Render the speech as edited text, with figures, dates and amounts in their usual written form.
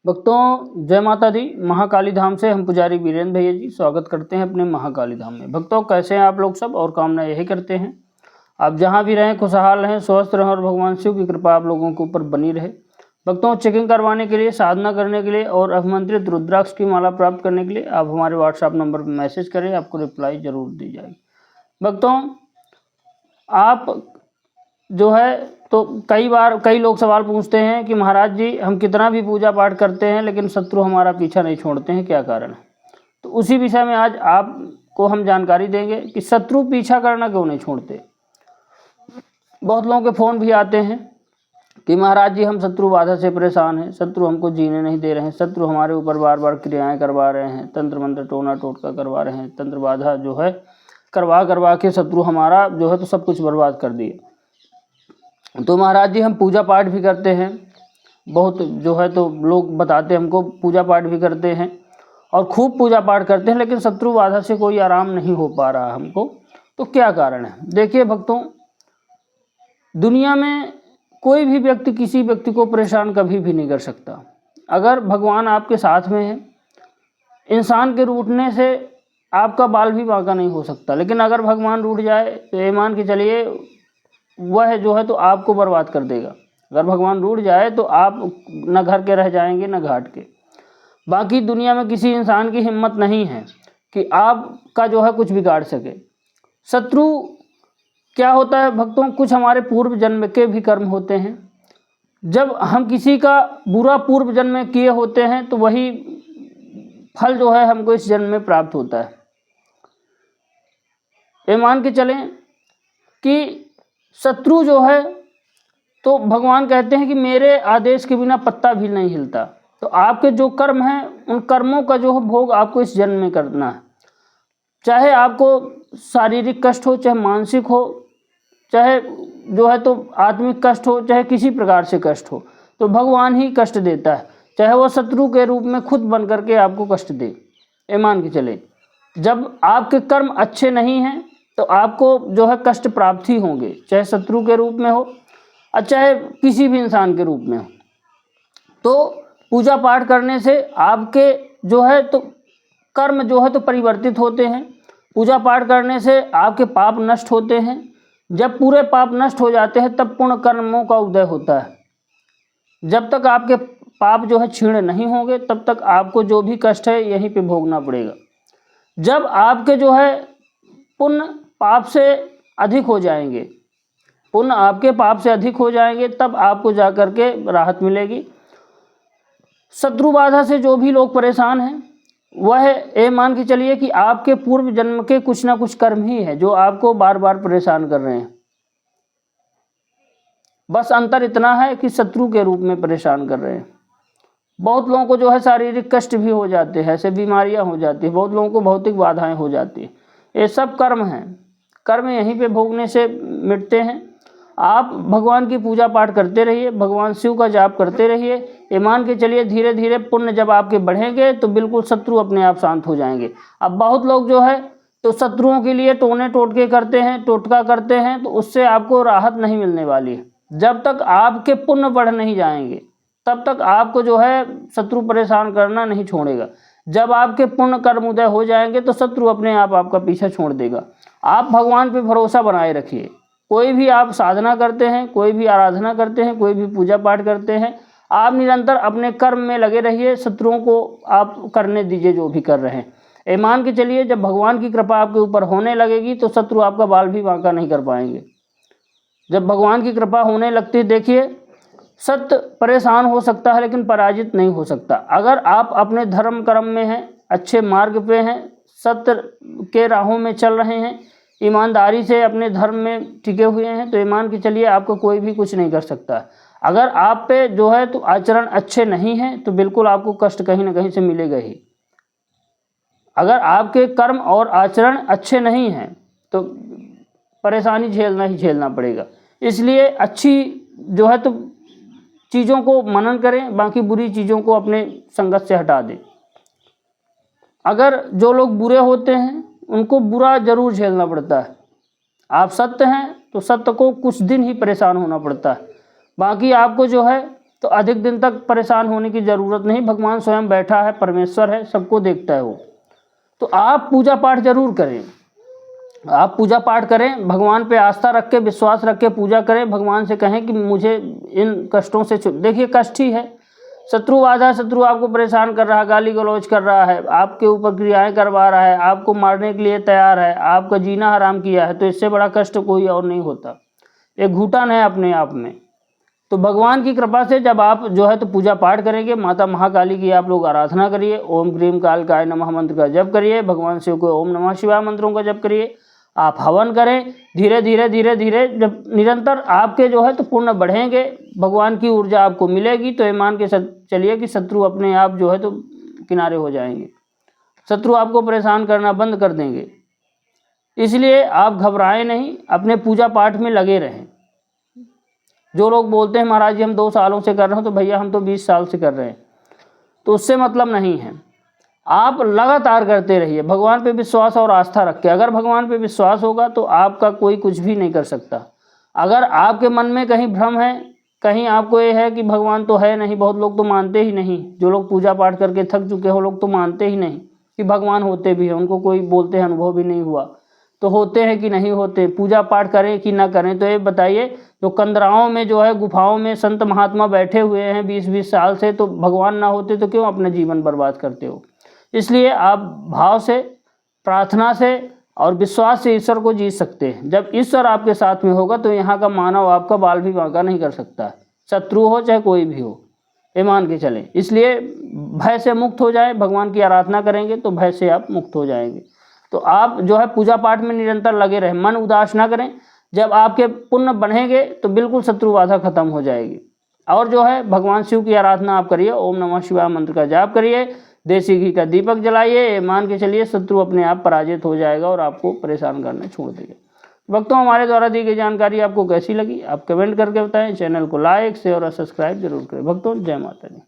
भक्तों जय माता दी। महाकाली धाम से हम पुजारी वीरेंद्र भैया जी स्वागत करते हैं अपने महाकाली धाम में। भक्तों कैसे हैं आप लोग सब, और कामना यही करते हैं आप जहां भी रहें खुशहाल रहें, स्वस्थ रहें और भगवान शिव की कृपा आप लोगों के ऊपर बनी रहे। भक्तों चेकिंग करवाने के लिए, साधना करने के लिए और अभिमंत्रित रुद्राक्ष की माला प्राप्त करने के लिए आप हमारे व्हाट्सएप नंबर पर मैसेज करें, आपको रिप्लाई जरूर दी जाएगी। भक्तों आप जो है तो कई लोग सवाल पूछते हैं कि महाराज जी हम कितना भी पूजा पाठ करते हैं लेकिन शत्रु हमारा पीछा नहीं छोड़ते हैं, क्या कारण है। तो उसी विषय में आज आपको हम जानकारी देंगे कि शत्रु पीछा करना क्यों नहीं छोड़ते। बहुत लोगों के फ़ोन भी आते हैं कि महाराज जी हम शत्रु बाधा से परेशान हैं, शत्रु हमको जीने नहीं दे रहे हैं, शत्रु हमारे ऊपर बार बार क्रियाएँ करवा रहे हैं, तंत्र मंत्र टोना टोटका करवा रहे हैं, तंत्र बाधा जो है करवा के शत्रु हमारा जो है तो सब कुछ बर्बाद कर दिए। तो महाराज जी हम पूजा पाठ भी करते हैं, बहुत जो है तो लोग बताते हैं हमको पूजा पाठ भी करते हैं और खूब पूजा पाठ करते हैं, लेकिन शत्रु बाधा से कोई आराम नहीं हो पा रहा हमको। तो क्या कारण है। देखिए भक्तों, दुनिया में कोई भी व्यक्ति किसी व्यक्ति को परेशान कभी भी नहीं कर सकता। अगर भगवान आपके साथ में है, इंसान के रूठने से आपका बाल भी बांका नहीं हो सकता, लेकिन अगर भगवान रूठ जाए तो ये मान के चलिए वह जो है तो आपको बर्बाद कर देगा। अगर भगवान रूठ जाए तो आप न घर के रह जाएंगे न घाट के। बाकी दुनिया में किसी इंसान की हिम्मत नहीं है कि आपका जो है कुछ बिगाड़ सके। शत्रु क्या होता है भक्तों, कुछ हमारे पूर्व जन्म के भी कर्म होते हैं। जब हम किसी का बुरा पूर्व जन्म में किए होते हैं तो वही फल जो है हमको इस जन्म में प्राप्त होता है। ये मान के चलें कि शत्रु जो है तो भगवान कहते हैं कि मेरे आदेश के बिना पत्ता भी नहीं हिलता। तो आपके जो कर्म हैं उन कर्मों का जो है भोग आपको इस जन्म में करना है। चाहे आपको शारीरिक कष्ट हो, चाहे मानसिक हो, चाहे जो है तो आत्मिक कष्ट हो, चाहे किसी प्रकार से कष्ट हो, तो भगवान ही कष्ट देता है, चाहे वो शत्रु के रूप में खुद बन करके आपको कष्ट दे। ये मान के चले जब आपके कर्म अच्छे नहीं हैं तो आपको जो है कष्ट प्राप्त ही होंगे, चाहे शत्रु के रूप में हो और चाहे किसी भी इंसान के रूप में हो। तो पूजा पाठ करने से आपके जो है तो कर्म जो है तो परिवर्तित होते हैं। पूजा पाठ करने से आपके पाप नष्ट होते हैं। जब पूरे पाप नष्ट हो जाते हैं तब पुण्य कर्मों का उदय होता है। जब तक आपके पाप जो है क्षीण नहीं होंगे तब तक आपको जो भी कष्ट है यहीं पे भोगना पड़ेगा। जब आपके जो है पुण्य पाप से अधिक हो जाएंगे, पुण्य आपके पाप से अधिक हो जाएंगे, तब आपको जाकर के राहत मिलेगी। शत्रु बाधा से जो भी लोग परेशान हैं वह ये मान के चलिए कि आपके पूर्व जन्म के कुछ ना कुछ कर्म ही है जो आपको बार बार परेशान कर रहे हैं। बस अंतर इतना है कि शत्रु के रूप में परेशान कर रहे हैं। बहुत लोगों को जो है शारीरिक कष्ट भी हो जाते हैं, ऐसे बीमारियां हो जाती हैं, बहुत लोगों को भौतिक बाधाएं हो जाती हैं। ये सब कर्म हैं, कर्म यहीं पे भोगने से मिटते हैं। आप भगवान की पूजा पाठ करते रहिए, भगवान शिव का जाप करते रहिए। ये मान के चलिए धीरे धीरे पुण्य जब आपके बढ़ेंगे तो बिल्कुल शत्रु अपने आप शांत हो जाएंगे। अब बहुत लोग जो है तो शत्रुओं के लिए टोने टोटके करते हैं, टोटका करते हैं, तो उससे आपको राहत नहीं मिलने वाली है। जब तक आपके पुण्य बढ़ नहीं जाएंगे तब तक आपको जो है शत्रु परेशान करना नहीं छोड़ेगा। जब आपके पुण्य कर्म उदय हो जाएंगे तो शत्रु अपने आप आपका पीछा छोड़ देगा। आप भगवान पे भरोसा बनाए रखिए। कोई भी आप साधना करते हैं, कोई भी आराधना करते हैं, कोई भी पूजा पाठ करते हैं, आप निरंतर अपने कर्म में लगे रहिए। शत्रुओं को आप करने दीजिए जो भी कर रहे हैं। ये मान के चलिए जब भगवान की कृपा आपके ऊपर होने लगेगी तो शत्रु आपका बाल भी बांका नहीं कर पाएंगे। जब भगवान की कृपा होने लगती है, देखिए सत्य परेशान हो सकता है लेकिन पराजित नहीं हो सकता। अगर आप अपने धर्म कर्म में हैं, अच्छे मार्ग पे हैं, सत्य के राहों में चल रहे हैं, ईमानदारी से अपने धर्म में टिके हुए हैं, तो ईमान की चलिए आपको कोई भी कुछ नहीं कर सकता। अगर आप पे जो है तो आचरण अच्छे नहीं हैं तो बिल्कुल आपको कष्ट कहीं ना कहीं से मिलेगा ही। अगर आपके कर्म और आचरण अच्छे नहीं हैं तो परेशानी झेलना ही झेलना पड़ेगा। इसलिए अच्छी जो है तो चीज़ों को मनन करें, बाकी बुरी चीज़ों को अपने संगत से हटा दें। अगर जो लोग बुरे होते हैं उनको बुरा जरूर झेलना पड़ता है। आप सत्य हैं तो सत्य को कुछ दिन ही परेशान होना पड़ता है, बाकी आपको जो है तो अधिक दिन तक परेशान होने की ज़रूरत नहीं। भगवान स्वयं बैठा है, परमेश्वर है, सबको देखता है वो। तो आप पूजा पाठ जरूर करें, आप पूजा पाठ करें, भगवान पे आस्था रख के, विश्वास रख के पूजा करें। भगवान से कहें कि मुझे इन कष्टों से देखिए कष्ट ही है, शत्रु बाधा, शत्रु आपको परेशान कर रहा है, गाली गलौज कर रहा है, आपके ऊपर क्रियाएं करवा रहा है, आपको मारने के लिए तैयार है, आपका जीना हराम किया है, तो इससे बड़ा कष्ट कोई और नहीं होता। एक घुटन है अपने आप में। तो भगवान की कृपा से जब आप जो है तो पूजा पाठ करेंगे, माता महाकाली की आप लोग आराधना करिए, ओम क्रीम कालकाय नमः मंत्र का जप करिए, भगवान शिव को ओम नमः शिवाय मंत्रों का जप करिए, आप हवन करें। धीरे धीरे धीरे धीरे जब निरंतर आपके जो है तो पुण्य बढ़ेंगे, भगवान की ऊर्जा आपको मिलेगी, तो ये मान के चलिए कि शत्रु अपने आप जो है तो किनारे हो जाएंगे, शत्रु आपको परेशान करना बंद कर देंगे। इसलिए आप घबराएं नहीं, अपने पूजा पाठ में लगे रहें। जो लोग बोलते हैं महाराज जी हम 2 सालों से कर रहे हैं, तो भैया हम तो 20 साल से कर रहे हैं, तो उससे मतलब नहीं है। आप लगातार करते रहिए, भगवान पे विश्वास और आस्था रख के। अगर भगवान पे विश्वास होगा तो आपका कोई कुछ भी नहीं कर सकता। अगर आपके मन में कहीं भ्रम है, कहीं आपको ये है कि भगवान तो है नहीं, बहुत लोग तो मानते ही नहीं, जो लोग पूजा पाठ करके थक चुके हो लोग तो मानते ही नहीं कि भगवान होते भी हैं, उनको कोई बोलते हैं अनुभव भी नहीं हुआ, तो होते हैं कि नहीं होते, पूजा पाठ करें कि ना करें। तो ये बताइए, जो कंदराओं में जो है गुफाओं में संत महात्मा बैठे हुए हैं 20-20 साल से, तो भगवान ना होते तो क्यों अपना जीवन बर्बाद करते हो। इसलिए आप भाव से, प्रार्थना से और विश्वास से ईश्वर को जीत सकते हैं। जब ईश्वर आपके साथ में होगा तो यहाँ का मानव आपका बाल भी बांका नहीं कर सकता, शत्रु हो चाहे कोई भी हो, ये मान के चलें। इसलिए भय से मुक्त हो जाए, भगवान की आराधना करेंगे तो भय से आप मुक्त हो जाएंगे। तो आप जो है पूजा पाठ में निरंतर लगे रहें, मन उदास ना करें। जब आपके पुण्य बढ़ेंगे तो बिल्कुल शत्रु बाधा खत्म हो जाएगी। और जो है भगवान शिव की आराधना आप करिए, ओम नमः शिवाय मंत्र का जाप करिए, देसी घी का दीपक जलाइए, मान के चलिए शत्रु अपने आप पराजित हो जाएगा और आपको परेशान करना छोड़ देगा। भक्तों, हमारे द्वारा दी गई जानकारी आपको कैसी लगी आप कमेंट करके बताएं। चैनल को लाइक शेयर और सब्सक्राइब जरूर करें। भक्तों, जय माता दी।